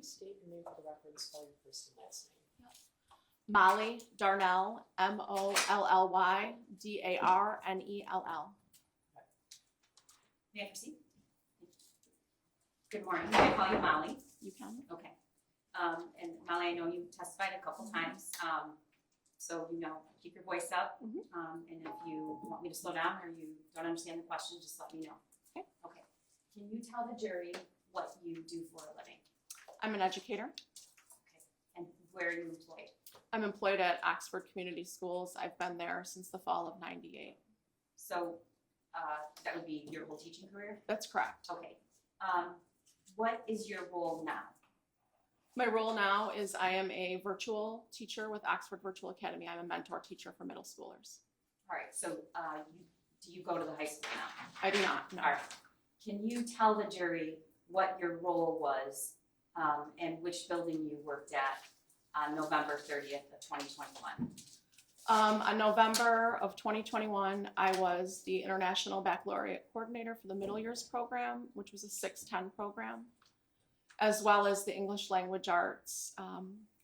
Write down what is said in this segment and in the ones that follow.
you state your name for the record and spell your first and last name? Molly Darnell, MollyDarnell. May I proceed? Good morning. Can I call you Molly? You can. Okay. And Molly, I know you testified a couple times, so keep your voice up. And if you want me to slow down or you don't understand the question, just let me know. Okay. Okay. Can you tell the jury what you do for a living? I'm an educator. Okay. And where are you employed? I'm employed at Oxford Community Schools. I've been there since the fall of '98. So that would be your whole teaching career? That's correct. Okay. What is your role now? My role now is I am a virtual teacher with Oxford Virtual Academy. I'm a mentor teacher for middle schoolers. All right. So do you go to the high school now? I do not, no. All right. Can you tell the jury what your role was and which building you worked at on November 30th of 2021? On November of 2021, I was the International Baccalaureate Coordinator for the Middle Years program, which was a 610 program, as well as the English Language Arts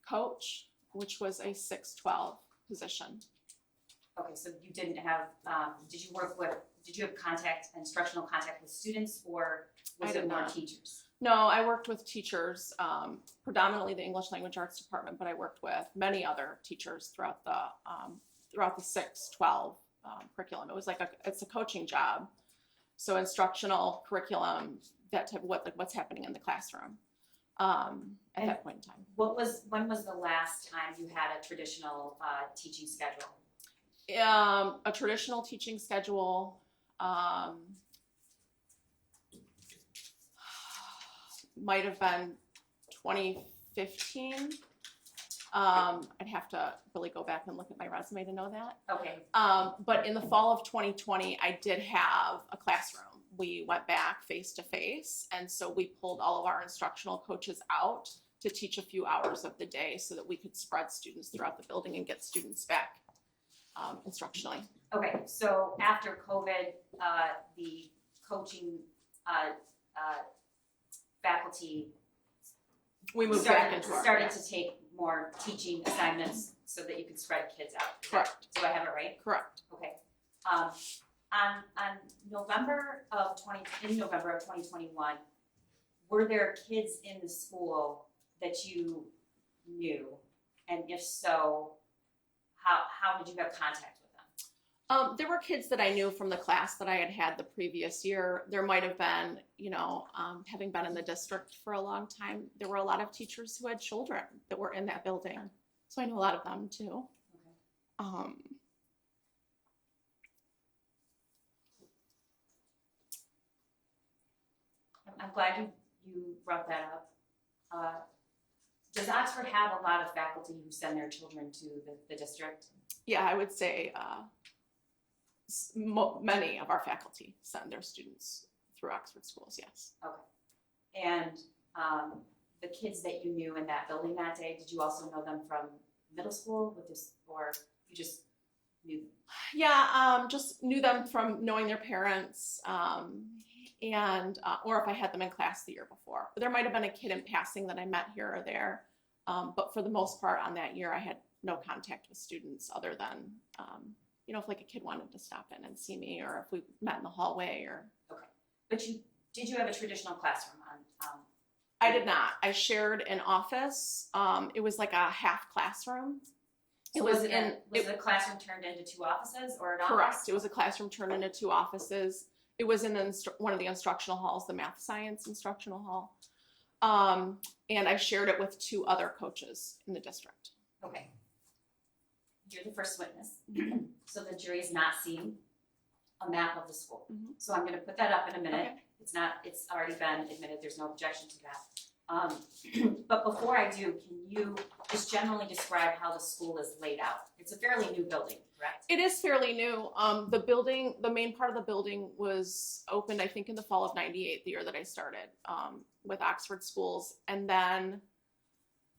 coach, which was a 612 position. Okay, so you didn't have, did you have instructional contact with students, or was it more teachers? No, I worked with teachers, predominantly the English Language Arts department, but I worked with many other teachers throughout the 612 curriculum. It was it's a coaching job, so instructional curriculum, that type of what's happening in the classroom at that point in time. When was the last time you had a traditional teaching schedule? A traditional teaching schedule. Might have been 2015. I'd have to really go back and look at my resume to know that. Okay. But in the fall of 2020, I did have a classroom. We went back face to face, and so we pulled all of our instructional coaches out to teach a few hours of the day so that we could spread students throughout the building and get students back instructionally. Okay, so after COVID, the coaching faculty started to take more teaching assignments so that you could spread kids out. Correct. Do I have it right? Correct. Okay. In November of 2021, were there kids in the school that you knew, and if so, how did you have contact with them? There were kids that I knew from the class that I had the previous year. There might have been, having been in the district for a long time, there were a lot of teachers who had children that were in that building. So I know a lot of them too. Okay. I'm glad you brought that up. Does Oxford have a lot of faculty who send their children to the district? Yeah, I would say many of our faculty send their students through Oxford schools, yes. Okay. And the kids that you knew in that building that day, did you also know them from middle school or you just knew them? Yeah, just knew them from knowing their parents, or if I had them in class the year before. There might have been a kid in passing that I met here or there, but for the most part on that year I had no contact with students other than, if a kid wanted to stop in and see me, or if we met in the hallway or. Okay, but did you have a traditional classroom on? I did not. I shared an office. It was like a half classroom. So was the classroom turned into two offices or an office? Correct. It was a classroom turned into two offices. It was in one of the instructional halls, the math science instructional hall. And I shared it with two other coaches in the district. Okay. You're the first witness. So the jury is not seeing a map of the school. So I'm going to put that up in a minute. Okay. It's already been admitted. There's no objection to that. But before I do, can you just generally describe how the school is laid out? It's a fairly new building, correct? It is fairly new. The main part of the building was opened, I think, in the fall of '98, the year that I started with Oxford Schools. And then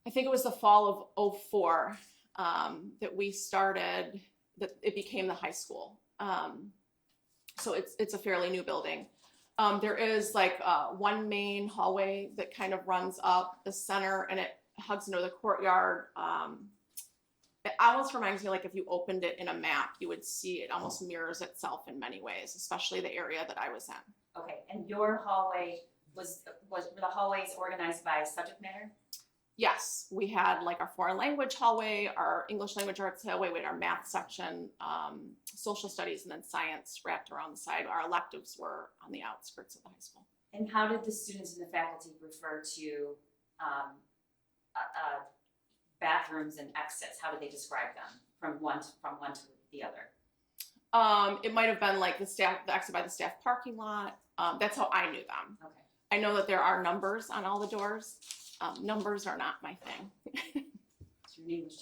I think it was the fall of '04 that we started, that it became the high school. So it's a fairly new building. There is like one main hallway that kind of runs up the center and it hugs into the courtyard. It almost reminds me like if you opened it in a map, you would see it almost mirrors itself in many ways, especially the area that I was in. Okay, and your hallway were the hallways organized by subject matter? Yes, we had like our foreign language hallway, our English language arts hallway, we had our math section, social studies, and then science wrapped around the side. Our electives were on the outskirts of the high school. And how did the students and the faculty refer to bathrooms and exits? How did they describe them from one to the other? It might have been like the exit by the staff parking lot. That's how I knew them. Okay. I know that there are numbers on all the doors. Numbers are not my thing. It's your English.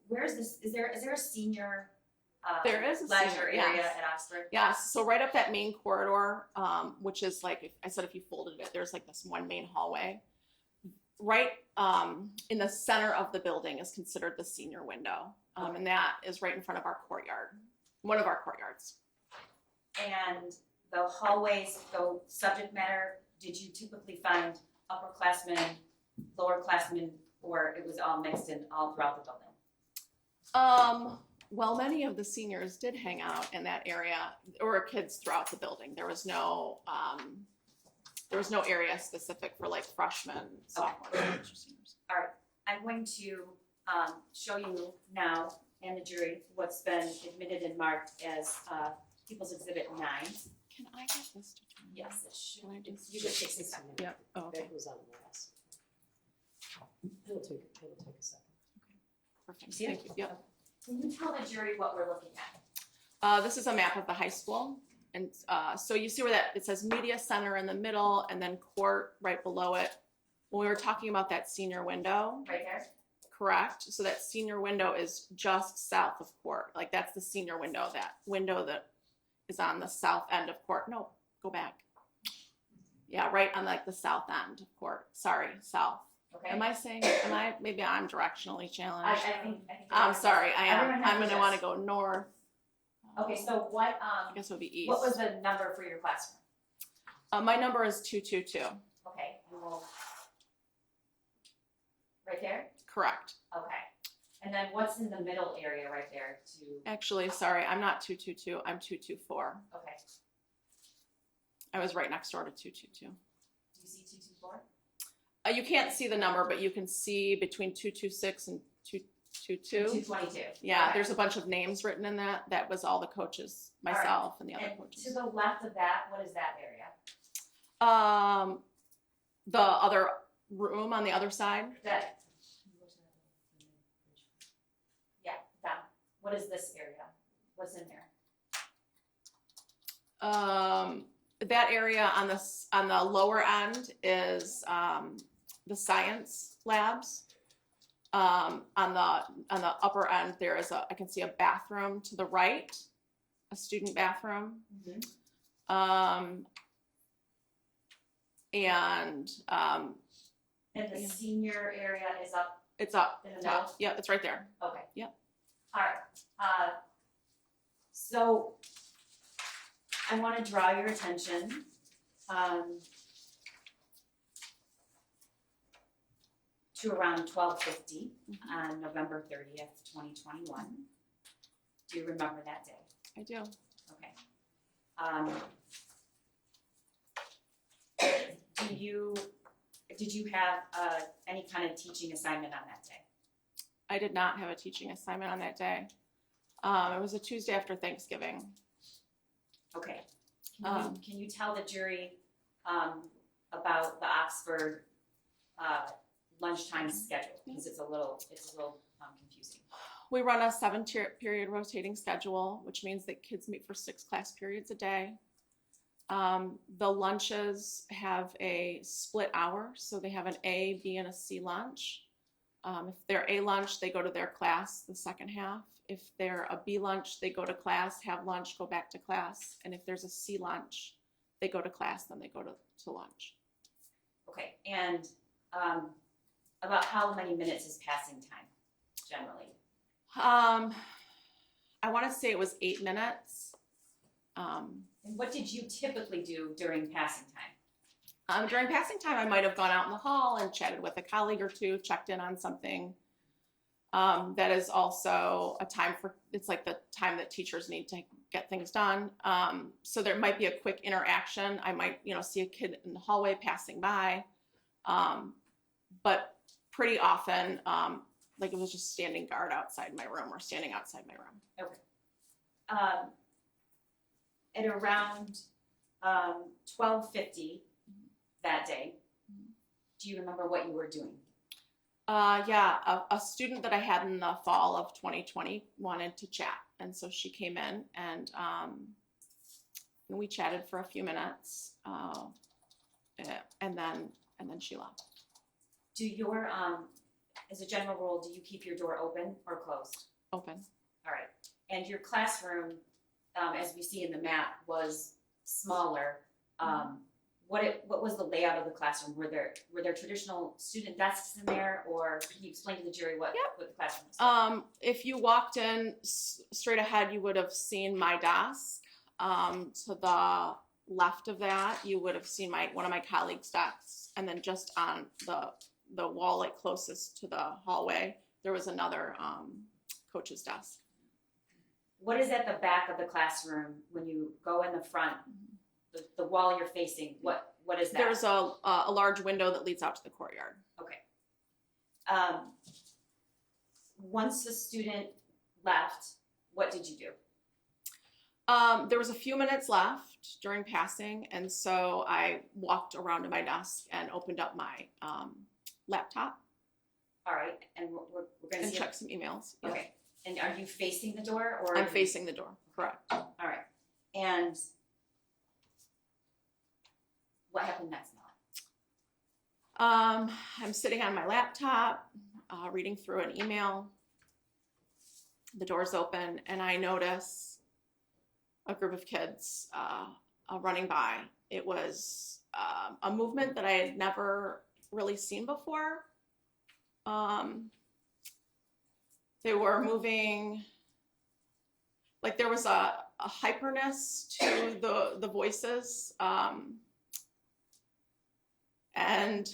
Where is this? Is there a senior? There is a leisure senior, area yes. at Oxford. Yes, so right up that main corridor, which is like, if you folded it, there's like this one main hallway. Right in the center of the building is considered the senior window. And that is right in front of our courtyard, one of our courtyards. And the hallways, the subject matter, did you typically find upperclassmen, lowerclassmen, or it was all mixed in all throughout the building? Well, many of the seniors did hang out in that area. There were kids throughout the building. There was no area specific for like freshmen, sophomores, or seniors. All right, I'm going to show you now and the jury what's been admitted and marked as People's Exhibit 9. Can I get this to turn? Yes, it should. Can I do You just take 6 seconds. Yep. Oh, okay. That was on last. It'll take a second. Perfect. See it? Thank you. Yep. Can you tell the jury what we're looking at? This is a map of the high school. And so you see where it says media center in the middle and then court right below it. When we were talking about that senior window, Right there? correct? So that senior window is just south of court. Like that's the senior window, that window that is on the south end of court. No, go back. Yeah, right on like the south end of court. Sorry, south. Okay. Maybe I'm directionally challenged. I think I'm sorry, I am. everyone has I'm gonna this. wanna go north. Okay, so what, I guess it would be east. what was the number for your classroom? My number is 222. Okay, and we'll, right there? Correct. Okay. And then what's in the middle area right there to, Actually, sorry, I'm not 222, I'm 224. okay, I was right next door to 222. do you see 224? You can't see the number, but you can see between 226 and 222. 222. Yeah, Okay. there's a bunch of names written in that. That was all the coaches, myself and the other And coaches. to the left of that, what is that area? The other room on the other side. That, yeah, that, what is this area? What's in there? That area on the lower end is the science labs. On the upper end, there is I can see a bathroom to the right, a student bathroom. Mm-hmm. And the senior area is up it's up in the top. middle? Yeah, it's right there. Okay. Yep. All right. So I want to draw your attention to around 12:50 on November 30th, 2021. Do you remember that day? I do. Okay. Did you have any kind of teaching assignment on that day? I did not have a teaching assignment on that day. It was a Tuesday after Thanksgiving. Okay. Can you tell the jury about the Oxford lunchtime schedule? Because it's a little confusing. We run a 7-period rotating schedule, which means that kids meet for 6 class periods a day. The lunches have a split hour, so they have an A, B, and a C lunch. If they're A lunch, they go to their class the second half. If they're a B lunch, they go to class, have lunch, go back to class. And if there's a C lunch, they go to class, then they go to lunch. Okay, and about how many minutes is passing time, generally? I want to say it was 8 minutes. And what did you typically do during passing time? During passing time, I might have gone out in the hall and chatted with a colleague or two, checked in on something. That is also a time it's like the time that teachers need to get things done. So there might be a quick interaction. I might, see a kid in the hallway passing by. But pretty often, like it was just standing guard outside my room or standing outside my room. Okay. At around 12:50 that day, do you remember what you were doing? Yeah, a student that I had in the fall of 2020 wanted to chat. And so she came in and we chatted for a few minutes. And then she left. Do your, as a general rule, do you keep your door open or closed? Open. All right. And your classroom, as we see in the map, was smaller. What was the layout of the classroom? Were there traditional student desks in there, or can you explain to the jury what the classroom was? If you walked in straight ahead, you would have seen my desk. To the left of that, you would have seen one of my colleagues' desks, and then just on the wall, like closest to the hallway, there was another coach's desk. What is at the back of the classroom when you go in the front? The wall you're facing, what is that? There's a large window that leads out to the courtyard. Okay. Once the student left, what did you do? There was a few minutes left during passing, and so I walked around to my desk and opened up my laptop. All right, and we're going to and check some emails. Yeah. Okay, and are you facing the door, or? I'm facing the door, correct. All right, and what happened next, Molly? I'm sitting on my laptop, reading through an email. The door's open, and I notice a group of kids running by. It was a movement that I had never really seen before. They were moving, like there was a hyperness to the voices. And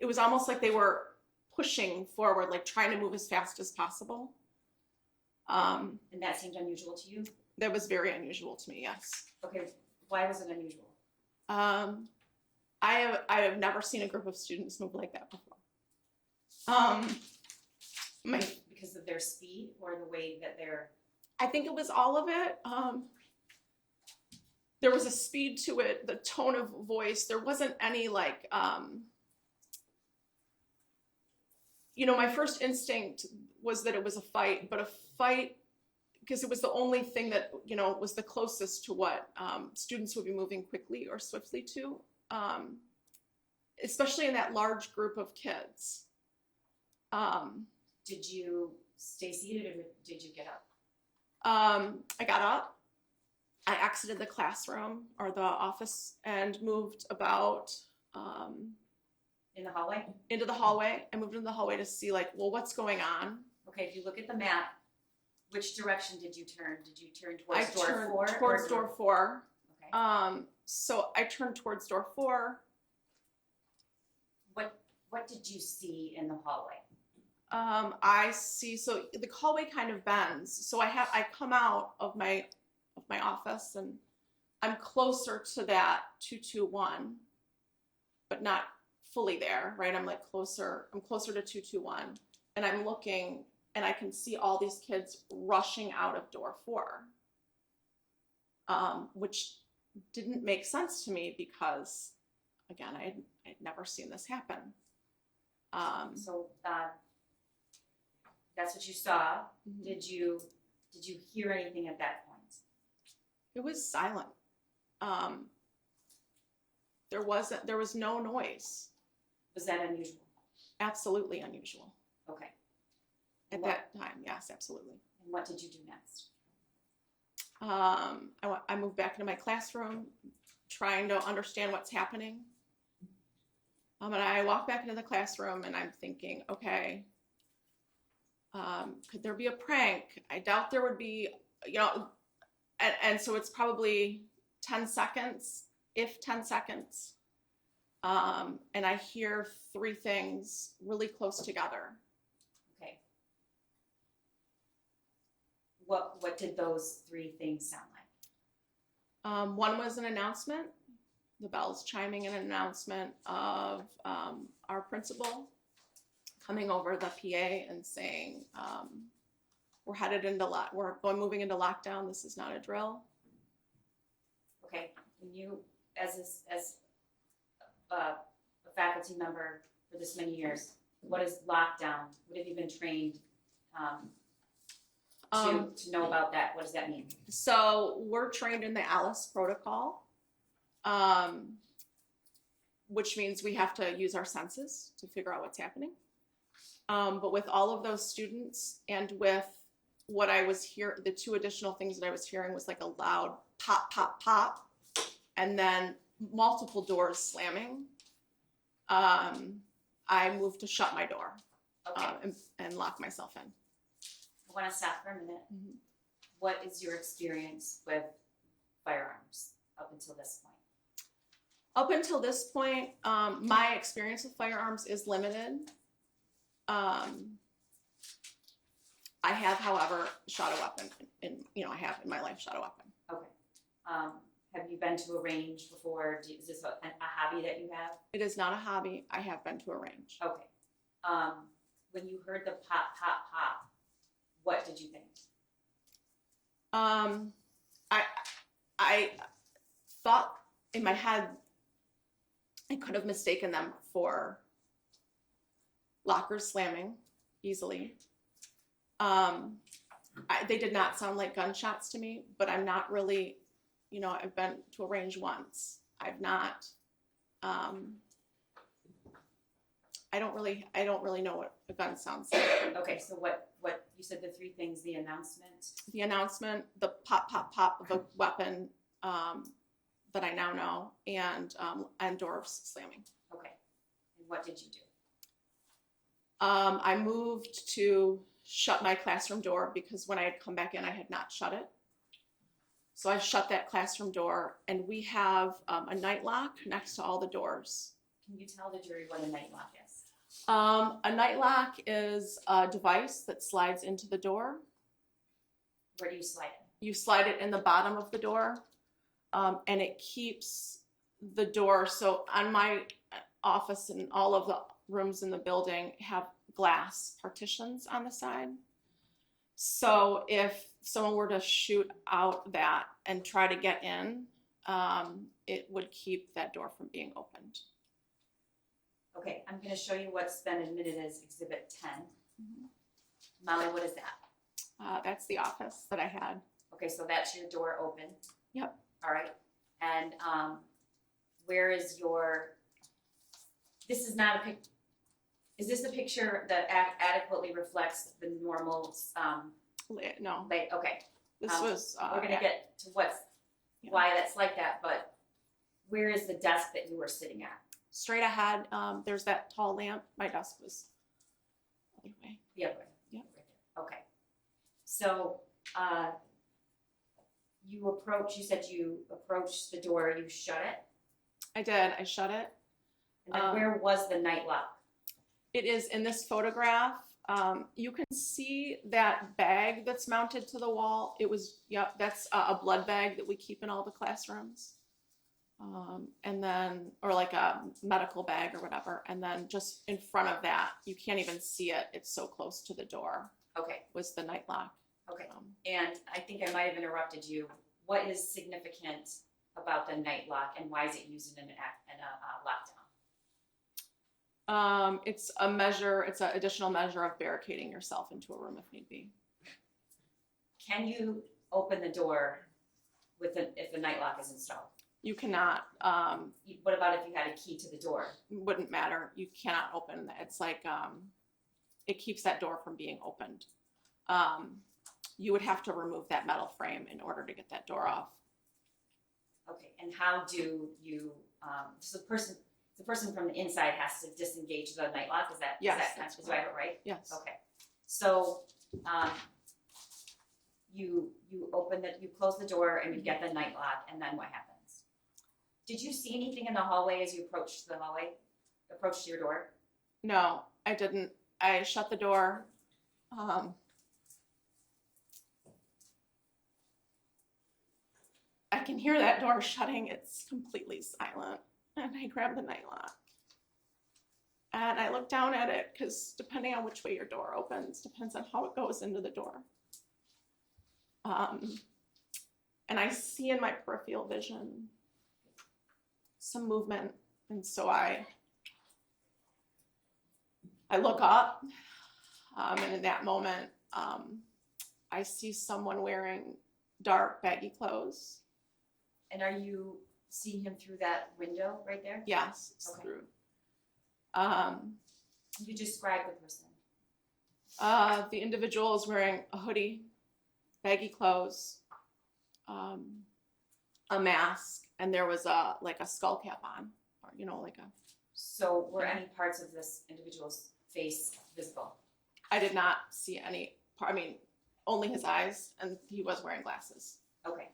it was almost like they were pushing forward, like trying to move as fast as possible. And that seemed unusual to you? That was very unusual to me, yes. Okay, why was it unusual? I have never seen a group of students move like that before. Because of their speed or the way that they're... I think it was all of it. There was a speed to it, the tone of voice. There wasn't any like, my first instinct was that it was a fight, but a fight, because it was the only thing that, was the closest to what students would be moving quickly or swiftly to, especially in that large group of kids. Did you stay seated or did you get up? I got up. I exited the classroom or the office and moved about in the hallway? Into the hallway. I moved into the hallway to see what's going on. Okay, if you look at the map, which direction did you turn? Did you turn towards I door turned 4? Towards door 4. Okay. So I turned towards door 4. What did you see in the hallway? I see, so the hallway kind of bends. So I come out of my office and I'm closer to that 221, but not fully there, right? I'm closer to 221 and I'm looking and I can see all these kids rushing out of door 4, which didn't make sense to me because, again, I'd never seen this happen. So that's what you saw. Mm-hmm. Did you hear anything at that point? It was silent. There was no noise. Was that unusual? Absolutely unusual. Okay. At that time, yes, absolutely. And what did you do next? I moved back into my classroom, trying to understand what's happening. And I walked back into the classroom and I'm thinking, okay, could there be a prank? I doubt there would be, and so it's probably 10 seconds, if 10 seconds. And I hear three things really close together. Okay. What did those three things sound like? One was an announcement, the bells chiming, an announcement of our principal coming over the PA and saying, we're headed into moving into lockdown. This is not a drill. Okay, and you, as a faculty member for this many years, what is lockdown? What have you been trained to know about that? What does that mean? So we're trained in the Alice protocol, which means we have to use our senses to figure out what's happening. But with all of those students and with what I was hearing, the two additional things that I was hearing was like a loud pop, pop, pop, and then multiple doors slamming. I moved to shut my door and lock myself in. I want to stop for a minute. Mm-hmm. What is your experience with firearms up until this point? Up until this point, my experience with firearms is limited. I have, however, shot a weapon. I have in my life shot a weapon. Okay. Have you been to a range before? Is this a hobby that you have? It is not a hobby. I have been to a range. Okay. When you heard the pop, pop, pop, what did you think? I thought in my head I could have mistaken them for lockers slamming easily. They did not sound like gunshots to me, but I'm not really, I've been to a range once. I've not, I don't really know what a gun sounds like. Okay, so what you said the three things, the announcement, The pop, pop, pop of a weapon that I now know, and doors slamming. Okay, and what did you do? I moved to shut my classroom door because when I had come back in, I had not shut it. So I shut that classroom door, and we have a night lock next to all the doors. Can you tell the jury what a night lock is? A night lock is a device that slides into the door. Where do you slide it? You slide it in the bottom of the door, and it keeps the door. So on my office and all of the rooms in the building have glass partitions on the side. So if someone were to shoot out that and try to get in, it would keep that door from being opened. Okay, I'm going to show you what's been admitted as Exhibit 10. Mm-hmm. Molly, what is that? That's the office that I had. Okay, so that's your door open. Yep. All right. And where is this is not a picture. Is this a picture that adequately reflects the normal? No. Okay. This was. We're going to get to why that's like that, but where is the desk that you were sitting at? Straight ahead, there's that tall lamp. My desk was the other way. The other way. Yep. Right there. Okay. So you said you approached the door, you shut it? I did. I shut it. And then where was the night lock? It is in this photograph. You can see that bag that's mounted to the wall. That's a blood bag that we keep in all the classrooms. And then, or like a medical bag or whatever. And then just in front of that, you can't even see it. It's so close to the door. Okay. Was the night lock. Okay. And I think I might have interrupted you. What is significant about the night lock and why is it used in a lockdown? It's a measure, it's an additional measure of barricading yourself into a room if need be. Can you open the door if the night lock is installed? You cannot. What about if you had a key to the door? Wouldn't matter. You cannot open. It's like it keeps that door from being opened. You would have to remove that metal frame in order to get that door off. Okay, and how do you? So the person from the inside has to disengage the night lock. Is that? Yes. Is that right? Yes. Okay. So you close the door and you get the night lock, and then what happens? Did you see anything in the hallway as you approached your door? No, I didn't. I shut the door. I can hear that door shutting. It's completely silent. And I grab the night lock. And I look down at it because depending on which way your door opens, depends on how it goes into the door. And I see in my peripheral vision some movement. And so I look up, and in that moment, I see someone wearing dark, baggy clothes. And are you seeing him through that window right there? Yes, it's Okay. through. You describe the person. The individual is wearing a hoodie, baggy clothes, a mask, and there was a skull cap on, or like a. So were any parts of this individual's face visible? I did not see any part. I mean, only his eyes, and he was wearing glasses. Okay.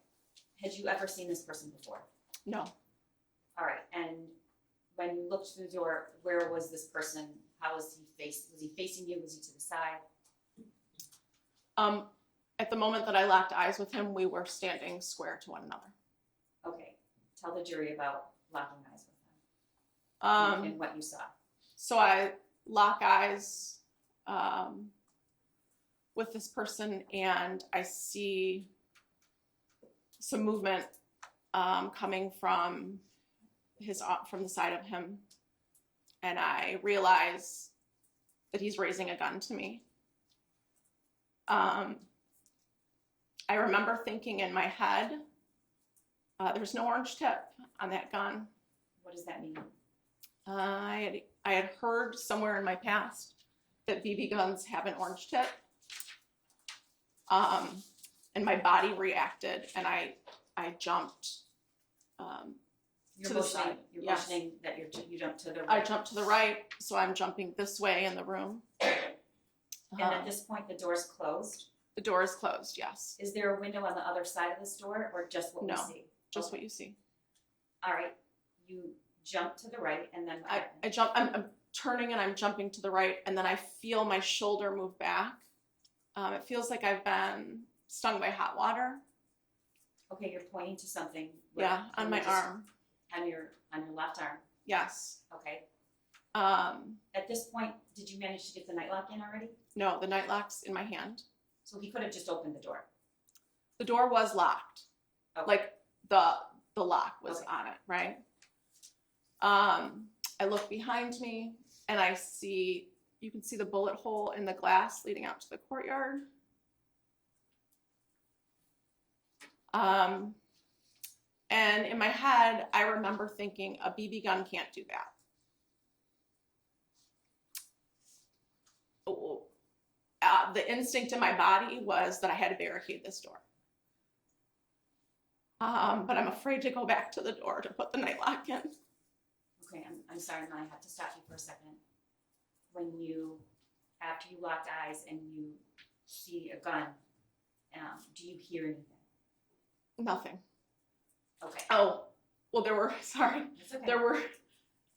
Had you ever seen this person before? No. All right. And when you looked through the door, where was this person? How was he faced? Was he facing you? Was he to the side? At the moment that I locked eyes with him, we were standing square to one another. Okay. Tell the jury about locking eyes with him and what you saw. So I lock eyes with this person, and I see some movement coming from the side of him, and I realize that he's raising a gun to me. I remember thinking in my head, there's no orange tip on that gun. What does that mean? I had heard somewhere in my past that BB guns have an orange tip. And my body reacted, and I jumped to the side. You're Yes. motioning that you jumped to the I right. jumped to the right, so I'm jumping this way in the room. And at this point, the door's closed. The door is closed, yes. Is there a window on the other side of this door, or just what No. we see? Just Okay. what you see. All right. You jump to the right, and then what happens? I'm turning and I'm jumping to the right, and then I feel my shoulder move back. It feels like I've been stung by hot water. Okay, you're pointing to something. Yeah, on my arm. On your left arm. Yes. Okay. Um, At this point, did you manage to get the night lock in already? no, the night lock's in my hand. So he could have just opened the door. The door was locked. Okay. Like the lock was Okay. on it, right? I look behind me and you can see the bullet hole in the glass leading out to the courtyard. And in my head, I remember thinking a BB gun can't do that. The instinct in my body was that I had to barricade this door. But I'm afraid to go back to the door to put the night lock in. Okay, I'm sorry, I have to stop you for a second. After you locked eyes and you see a gun, do you hear anything? Nothing. Okay. Oh, well, sorry.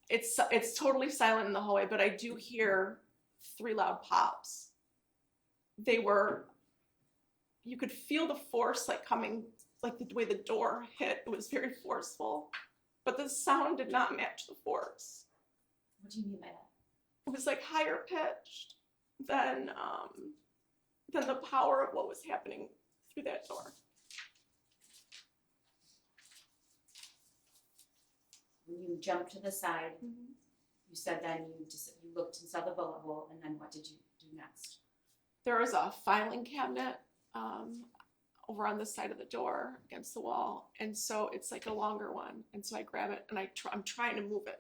It's okay. It's totally silent in the hallway, but I do hear 3 loud pops. You could feel the force coming, the way the door hit. It was very forceful, but the sound did not match the force. What do you mean by that? It was higher pitched than the power of what was happening through that door. When you jumped to the side, you said then you looked and saw the bullet hole, and then what did you do next? There was a filing cabinet over on this side of the door against the wall, and so it's a longer one, and so I grab it and I'm trying to move it,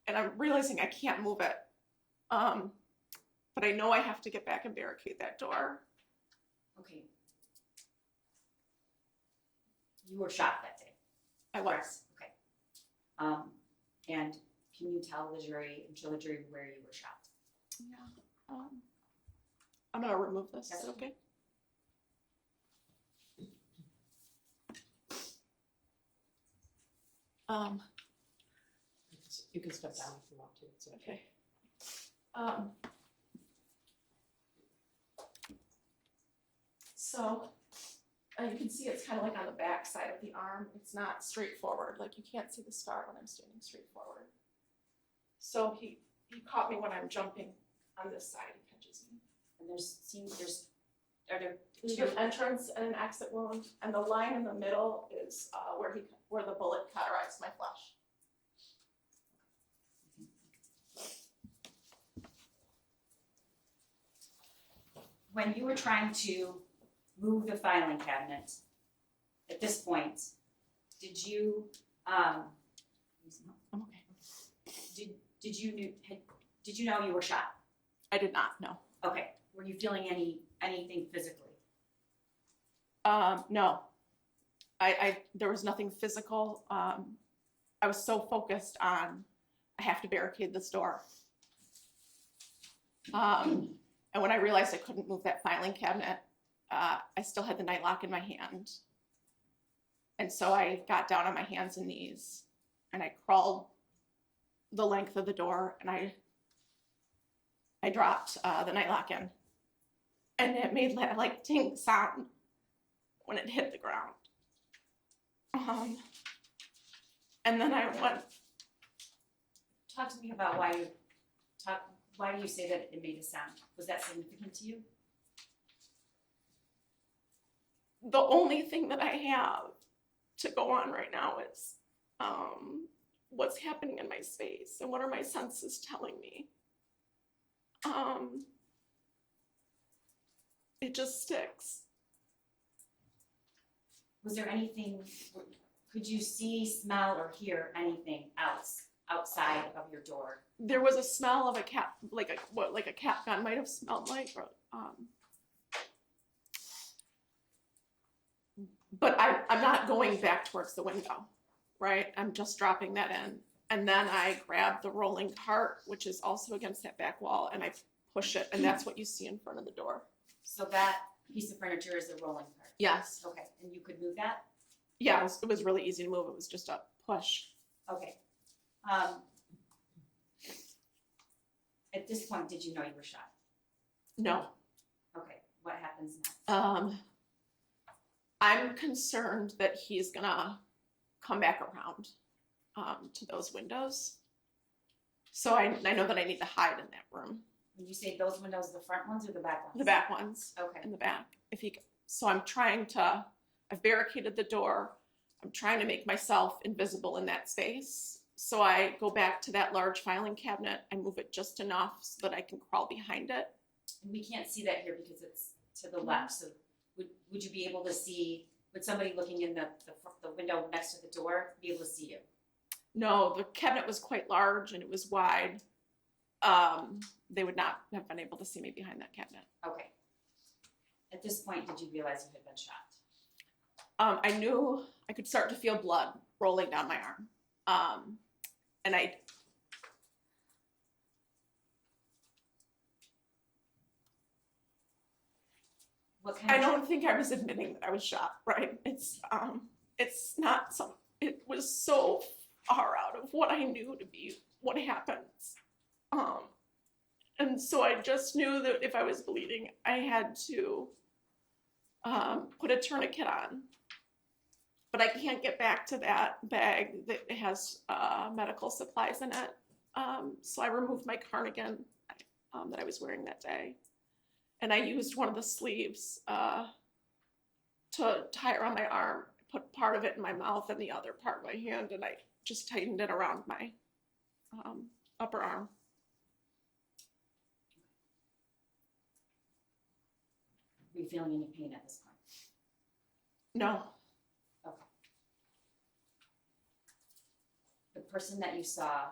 and I'm realizing I can't move it, but I know I have to get back and barricade that door. Okay. You were shot that day. I was. Okay. And can you show the jury where you were shot? Yeah. I'm gonna remove this. Is Yes. that okay? You can step down if you want to, it's okay. Okay. So, you can see it's kind of like on the back side of the arm. It's not straightforward. Like you can't see the scar when I'm standing straight forward. So he caught me when I'm jumping on this side. He catches me. And are there There's two? an entrance and an exit wound, and the line in the middle is where the bullet cauterized my flesh. When you were trying to move the filing cabinet, at this point, did you, I'm okay. did you know you were shot? I did not know. Okay, were you feeling anything physically? No. There was nothing physical. I was so focused on, I have to barricade this door. And when I realized I couldn't move that filing cabinet, I still had the nightlock in my hand. And so I got down on my hands and knees and I crawled the length of the door and I dropped the nightlock in. And it made that like ting sound when it hit the ground. And then I went. Talk to me about why do you say that it made a sound? Was that significant to you? The only thing that I have to go on right now is what's happening in my space and what are my senses telling me. It just sticks. Was there anything, could you see, smell, or hear anything else outside of your door? There was a smell of a cat, like a cat gun might have smelled like, but I'm not going back towards the window, right? I'm just dropping that in. And then I grab the rolling cart, which is also against that back wall, and I push it, and that's what you see in front of the door. So that piece of furniture is the rolling cart? Yes. Okay, and you could move that? Yeah, it was really easy to move. It was just a push. Okay. At this point, did you know you were shot? No. Okay, what happens next? I'm concerned that he's gonna come back around to those windows. So I know that I need to hide in that room. When you say those windows, the front ones or the back ones? The back ones. Okay. In the back. So I've barricaded the door. I'm trying to make myself invisible in that space. So I go back to that large filing cabinet. I move it just enough so that I can crawl behind it. And we can't see that here because it's to the left. So would you be able to see, would somebody looking in the window next to the door be able to see you? No, the cabinet was quite large and it was wide. They would not have been able to see me behind that cabinet. Okay. At this point, did you realize you had been shot? I knew I could start to feel blood rolling down my arm. And I don't think I was admitting that I was shot, right? It's not it was so far out of what I knew to be what happens. And so I just knew that if I was bleeding, I had to put a tourniquet on. But I can't get back to that bag that has medical supplies in it. So I removed my cardigan that I was wearing that day. And I used one of the sleeves to tie around my arm. I put part of it in my mouth and the other part in my hand, and I just tightened it around my upper arm. Are you feeling any pain at this point? No. Okay. The person that you saw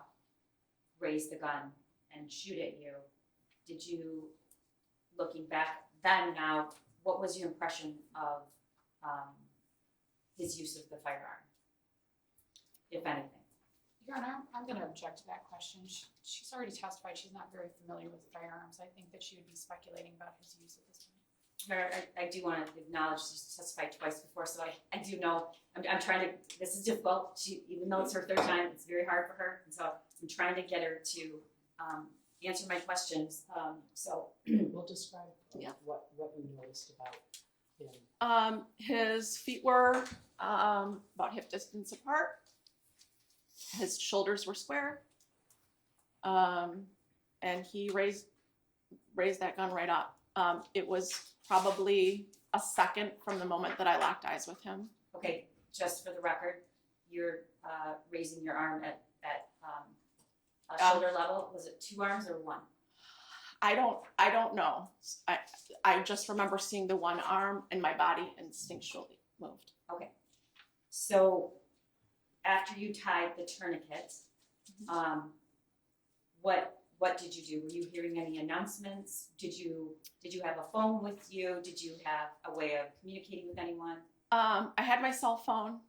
raise the gun and shoot at you, did you, looking back then now, what was your impression of his use of the firearm, if anything? Your Honor, I'm going to object to that question. She's already testified she's not very familiar with firearms. I think that she would be speculating about his use at this point. Mayor, I do want to acknowledge she's testified twice before, so I do know, I'm trying to, this is difficult. Even though it's her third time, it's very hard for her. And so I'm trying to get her to answer my questions. We'll describe Yeah. what you noticed about him. His feet were about hip distance apart. His shoulders were square. And he raised that gun right up. It was probably a second from the moment that I locked eyes with him. Okay, just for the record, you're raising your arm at shoulder level. Was it 2 arms or 1? I don't know. I just remember seeing the one arm and my body instinctually moved. Okay. So after you tied the tourniquet, what did you do? Were you hearing any announcements? Did you have a phone with you? Did you have a way of communicating with anyone? I had my cell phone.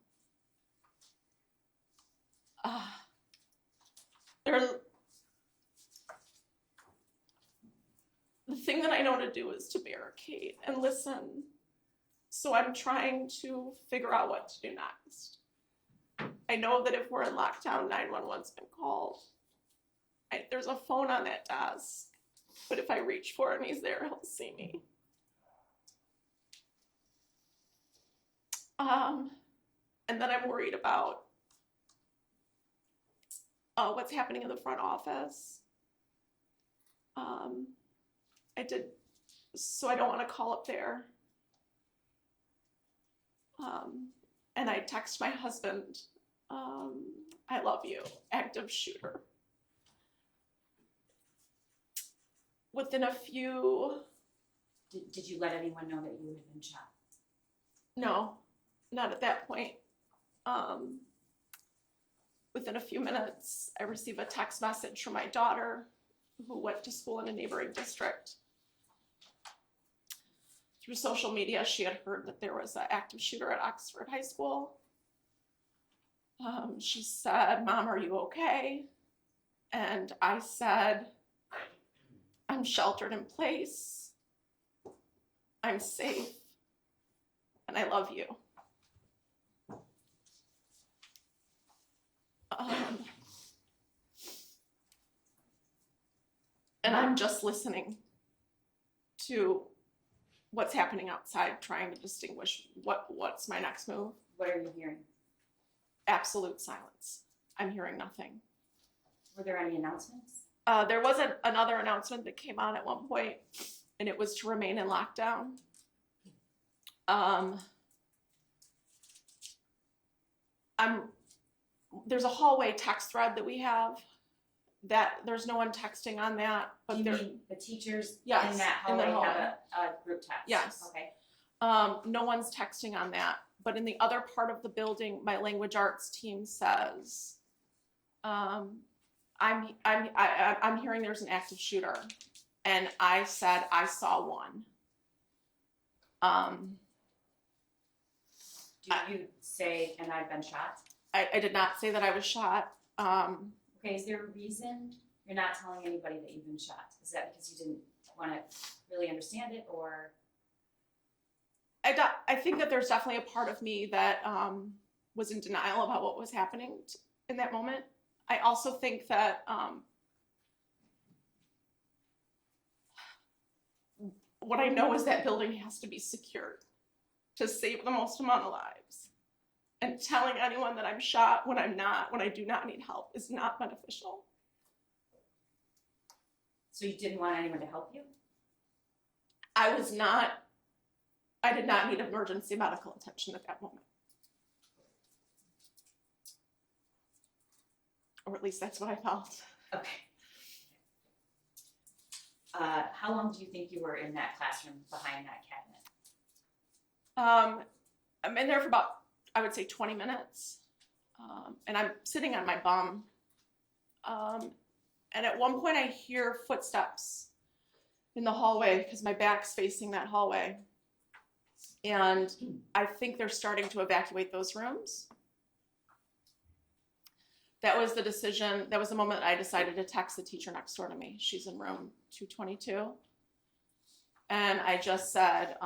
The thing that I know to do is to barricade and listen. So I'm trying to figure out what to do next. I know that if we're in lockdown, 911's been called. There's a phone on that desk, but if I reach for him, he's there, he'll see me. And then I'm worried about what's happening in the front office. So I don't want to call up there. And I text my husband, I love you, active shooter. Within a few... Did you let anyone know that you had been shot? No, not at that point. Within a few minutes, I receive a text message from my daughter, who went to school in a neighboring district. Through social media, she had heard that there was an active shooter at Oxford High School. She said, "Mom, are you okay?" And I said, "I'm sheltered in place. I'm safe. And I love you." And I'm just listening to what's happening outside, trying to distinguish what's my next move. What are you hearing? Absolute silence. I'm hearing nothing. Were there any announcements? There was another announcement that came on at one point, and it was to remain in lockdown. There's a hallway text thread that we have. That there's no one texting on that, but Do you there. mean the teachers Yes, in that in the hallway have hallway. a group text? Yes. Okay. No one's texting on that, but in the other part of the building, my language arts team says, I'm hearing there's an active shooter, and I said I saw one. Do you say, "and I've been shot"? I did not say that I was shot. Okay, is there a reason you're not telling anybody that you've been shot? Is that because you didn't want to really understand it, or? I think that there's definitely a part of me that was in denial about what was happening in that moment. I also think that what I know is that building has to be secured to save the most amount of lives. And telling anyone that I'm shot when I'm not, when I do not need help, is not beneficial. So you didn't want anyone to help you? I did not need emergency medical attention at that moment. Or at least that's what I felt. Okay. How long do you think you were in that classroom behind that cabinet? I'm in there for about, I would say 20 minutes. And I'm sitting on my bum. And at one point I hear footsteps in the hallway because my back's facing that hallway. And I think they're starting to evacuate those rooms. That was the decision, that was the moment I decided to text the teacher next door to me. She's in room 222. And I just said,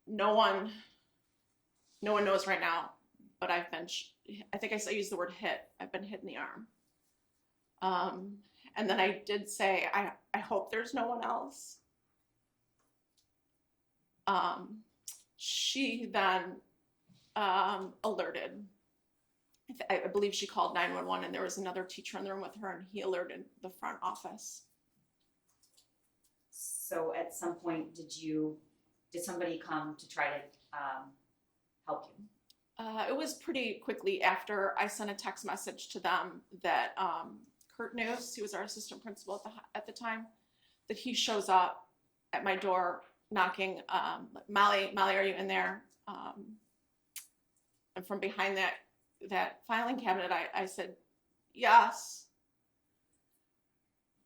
no one knows right now, but I've been, I think I used the word hit. I've been hit in the arm. And then I did say, I hope there's no one else. She then alerted. I believe she called 911, and there was another teacher in the room with her, and he alerted the front office. So at some point, did somebody come to try to help you? It was pretty quickly after I sent a text message to them that Kurt News, who was our assistant principal at the time, that he shows up at my door knocking, Molly, are you in there? And from behind that filing cabinet, I said, yes.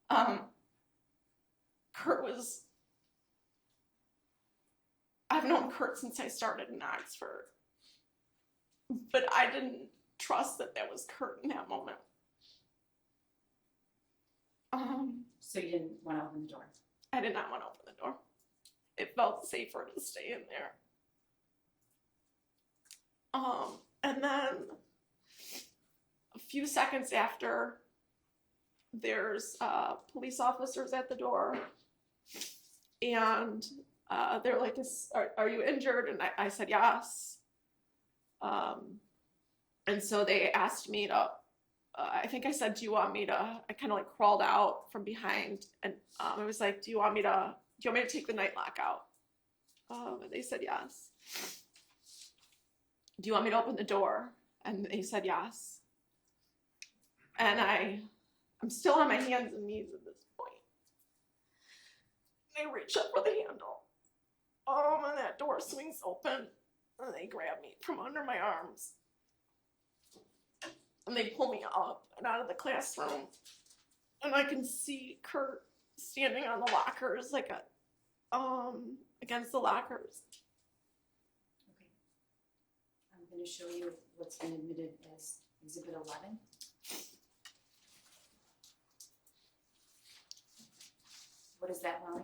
I've known Kurt since I started in Oxford, but I didn't trust that was Kurt in that moment. So you didn't want to open the door? I did not want to open the door. It felt safer to stay in there. And then a few seconds after, there's police officers at the door, and they're like, are you injured? And I said yes. And so they asked me to, I think I said, do you want me to, I kind of like crawled out from behind, and I was like, do you want me to take the night lock out? And they said yes. Do you want me to open the door? And they said yes. And I'm still on my hands and knees at this point. And I reach up for the handle. And that door swings open, and they grab me from under my arms. And they pull me up and out of the classroom. And I can see Kurt standing on the lockers, like against the lockers. Okay. I'm going to show you what's been admitted as Exhibit 11. What is that, Molly?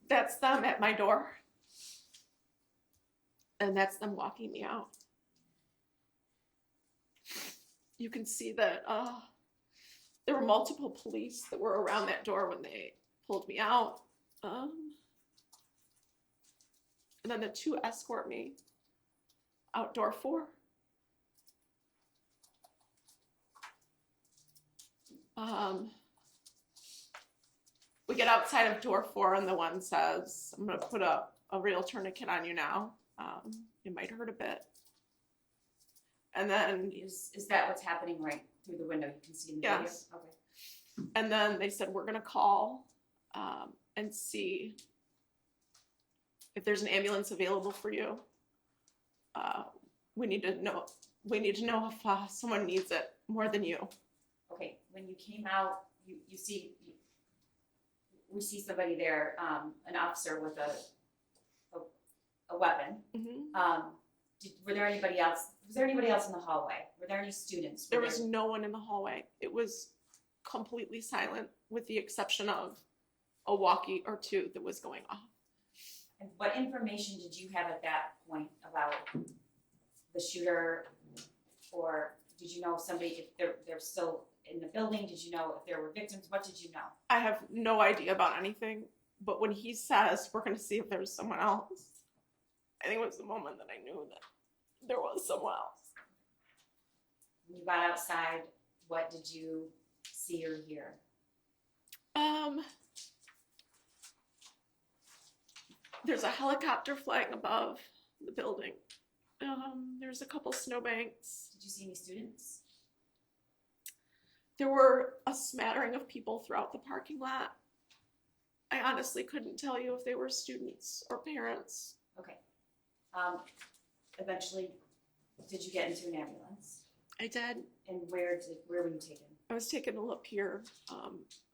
That's them at my door. And that's them walking me out. You can see that there were multiple police that were around that door when they pulled me out. And then the two escort me out door 4. We get outside of door 4, and the one says, I'm going to put a real tourniquet on you now. It might hurt a bit. And then, Is that what's happening right through the window? You can see in the yes. video? Okay. And then they said, we're going to call and see if there's an ambulance available for you. We need to know if someone needs it more than you. Okay, when you came out, we see somebody there, an officer with a weapon. Mm-hmm. Was there anybody else in the hallway? Were there any students? There was no one in the hallway. It was completely silent, with the exception of a walkie or two that was going off. And what information did you have at that point about the shooter, or did you know somebody, if they're still in the building? Did you know if there were victims? What did you know? I have no idea about anything, but when he says, we're going to see if there's someone else, I think it was the moment that I knew that there was someone else. When you got outside, what did you see or hear? There's a helicopter flying above the building. There's a couple snowbanks. Did you see any students? There were a smattering of people throughout the parking lot. I honestly couldn't tell you if they were students or parents. Okay. Eventually, did you get into an ambulance? I did. And where were you taken? I was taken to Lapeer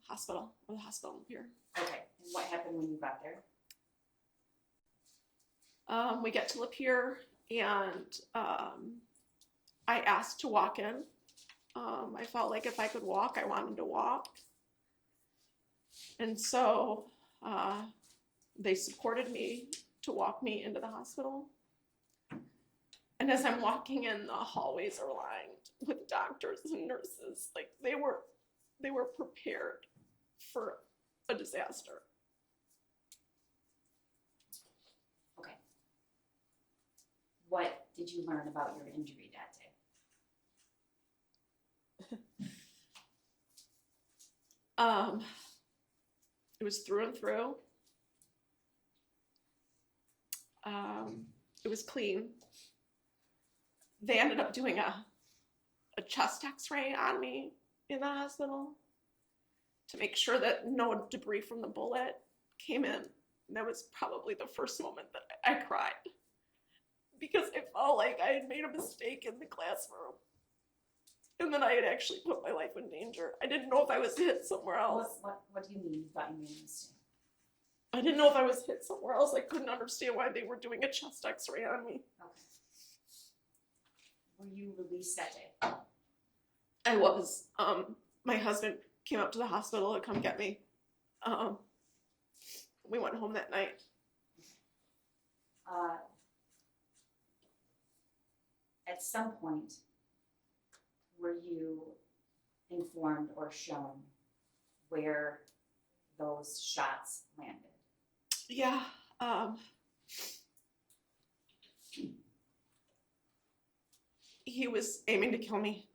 Hospital, or the hospital in Lapeer. Okay. And what happened when you got there? We get to Lapeer, and I asked to walk in. I felt like if I could walk, I wanted to walk. And so they supported me to walk me into the hospital. And as I'm walking in, the hallways are lined with doctors and nurses. Like they were prepared for a disaster. Okay. What did you learn about your injury that day? It was through and through. It was clean. They ended up doing a chest x-ray on me in the hospital to make sure that no debris from the bullet came in. And that was probably the first moment that I cried, because it felt like I had made a mistake in the classroom. And then I had actually put my life in danger. I didn't know if I was hit somewhere else. What do you mean you thought you made a mistake? I didn't know if I was hit somewhere else. I couldn't understand why they were doing a chest x-ray on me. Okay. Were you released that day? I was. My husband came up to the hospital to come get me. We went home that night. At some point, were you informed or shown where those shots landed? Yeah. He was aiming to kill me.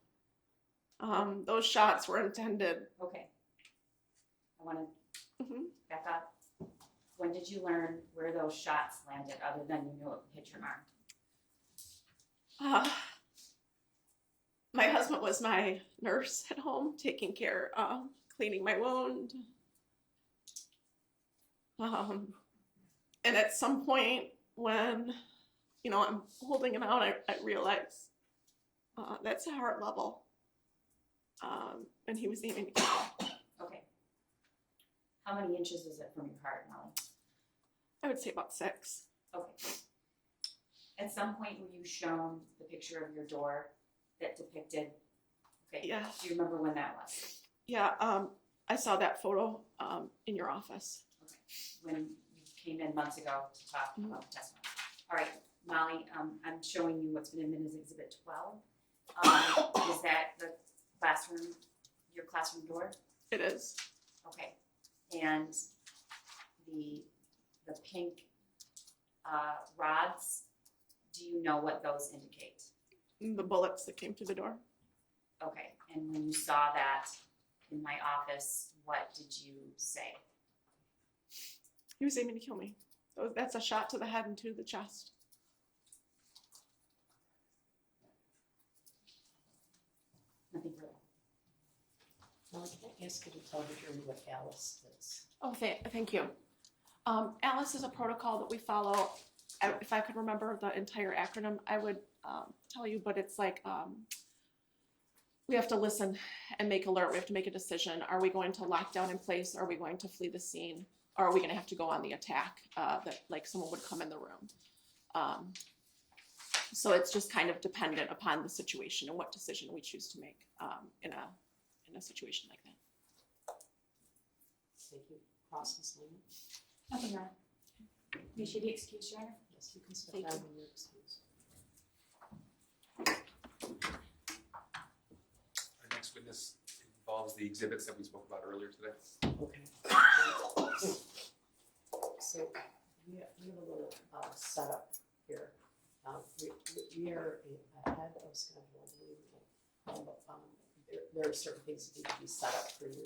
Those shots were intended. Okay. I want to Mhm. back up. When did you learn where those shots landed, other than you knew it hit your arm? My husband was my nurse at home, taking care, cleaning my wound. And at some point when, I'm holding it out, I realize that's a heart level. And he was aiming to kill me. Okay. How many inches is it from your heart, Molly? I would say about 6. Okay. At some point, were you shown the picture of your door that depicted? Okay. Yeah. Do you remember when that was? Yeah, I saw that photo in your office. Okay. When you came in months ago to talk Mhm. about the testimony. All right, Molly, I'm showing you what's been admitted as Exhibit 12. Is that the classroom, your classroom door? It is. Okay. And the pink rods, do you know what those indicate? The bullets that came through the door. Okay, and when you saw that in my office, what did you say? He was aiming to kill me. That's a shot to the head and to the chest. Nothing further. Molly, can I ask you to tell the jury what Alice is? Oh, thank you. Alice is a protocol that we follow. If I could remember the entire acronym, I would tell you, but it's like we have to listen and make alert. We have to make a decision. Are we going to lock down in place? Are we going to flee the scene? Or are we going to have to go on the attack that like someone would come in the room? So it's just kind of dependent upon the situation and what decision we choose to make in a situation like that. Thank you. Cross Ms. Lehman. Nothing wrong. You should be excused, Your Honor. Yes, you can step Thank down you. when you're excused. Our next witness involves the exhibits that we spoke about earlier today. Okay. So we have a little setup here. We are ahead of schedule, believe me. There are certain things that need to be set up for you